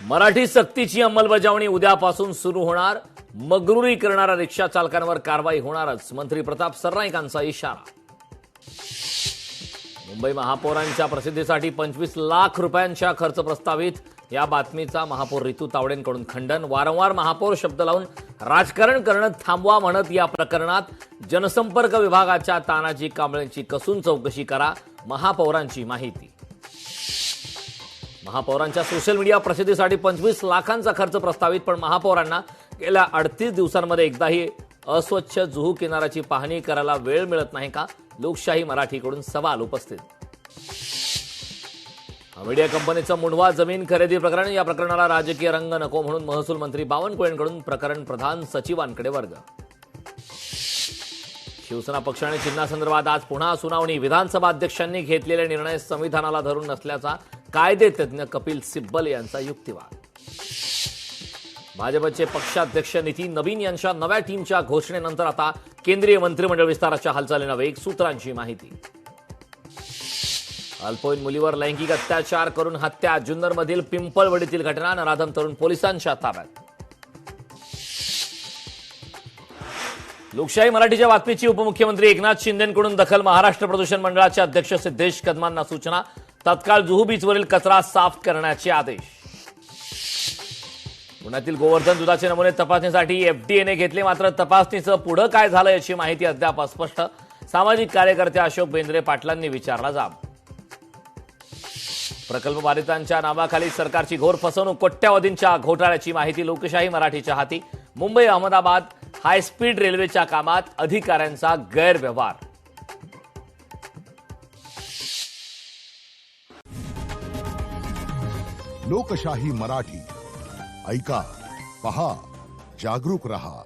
मराठी सक्तीची अंमलबजावणी उद्यापासून सुरू होणार। मगरुरी करणाऱ्या रिक्षा चालकांवर कारवाई होणारच, मंत्री प्रताप सरनाईकांचा इशारा। मुंबई महापौरांच्या प्रसिद्धीसाठी 25 लाख रुपयांच्या खर्च प्रस्तावित, या बातमीचा महापौर रितू तावडेंकडून खंडन। वारंवार महापौर शब्द लावून राजकारण करणं थांबवा म्हणत या प्रकरणात जनसंपर्क विभागाच्या तानाजी कांबळेंची कसून चौकशी करा, महापौरांची माहिती। महापौरांच्या सोशल मीडिया प्रसिद्धीसाठी 25 लाखांचा खर्च प्रस्तावित, पण महापौरांना गेल्या 38 दिवसांमध्ये एकदाही अस्वच्छ जुहू किनाऱ्याची पाहणी करायला वेळ मिळत नाही का? लोकशाही मराठीकडून सवाल उपस्थित। मीडिया कंपनीचं मुंढवा जमीन खरेदी प्रकरण, या प्रकरणाला राजकीय रंग नको म्हणून महसूल मंत्री बावनकुळेंकडून प्रकरण प्रधान सचिवांकडे वर्ग। शिवसेना पक्ष आणि चिन्हासंदर्भात आज पुन्हा सुनावणी, विधानसभा अध्यक्षांनी घेतलेले निर्णय संविधानाला धरून नसल्याचा कायदेतज्ञ कपिल सिब्बल यांचा युक्तिवाद। भाजपचे पक्षाध्यक्ष नितीन नवीन यांच्या नव्या टीमच्या घोषणेनंतर आता केंद्रीय मंत्रिमंडळ विस्ताराच्या हालचालींना वेग, सूत्रांची माहिती। अल्पवयीन मुलीवर लैंगिक अत्याचार करून हत्या, जुन्नरमधील पिंपळवडीतील घटना, नराधम तरुण पोलिसांच्या ताब्यात। लोकशाही मराठीच्या बातमीची उपमुख्यमंत्री एकनाथ शिंदेंकडून दखल, महाराष्ट्र प्रदूषण मंडळाचे अध्यक्ष सिद्धेश कदमांना सूचना, तत्काळ जुहू बीचवरील कचरा साफ करण्याचे आदेश। पुण्यातील गोवर्धन दुधाचे नमुने तपासणीसाठी एफडीएने घेतले, मात्र तपासणीचं पुढे काय झालं याची माहिती अद्याप अस्पष्ट, सामाजिक कार्यकर्ते अशोक बेंद्रे पाटलांनी विचारला जाब। प्रकल्प बाधितांच्या नावाखाली सरकारची घोर फसवणूक, कोट्यावधींच्या घोटाळ्याची माहिती लोकशाही मराठीच्या हाती। मुंबई अहमदाबाद हायस्पीड रेल्वेच्या कामात अधिकाऱ्यांचा गैरव्यवहार। लोकशाही मराठी ऐका, पहा, जागरूक रहा।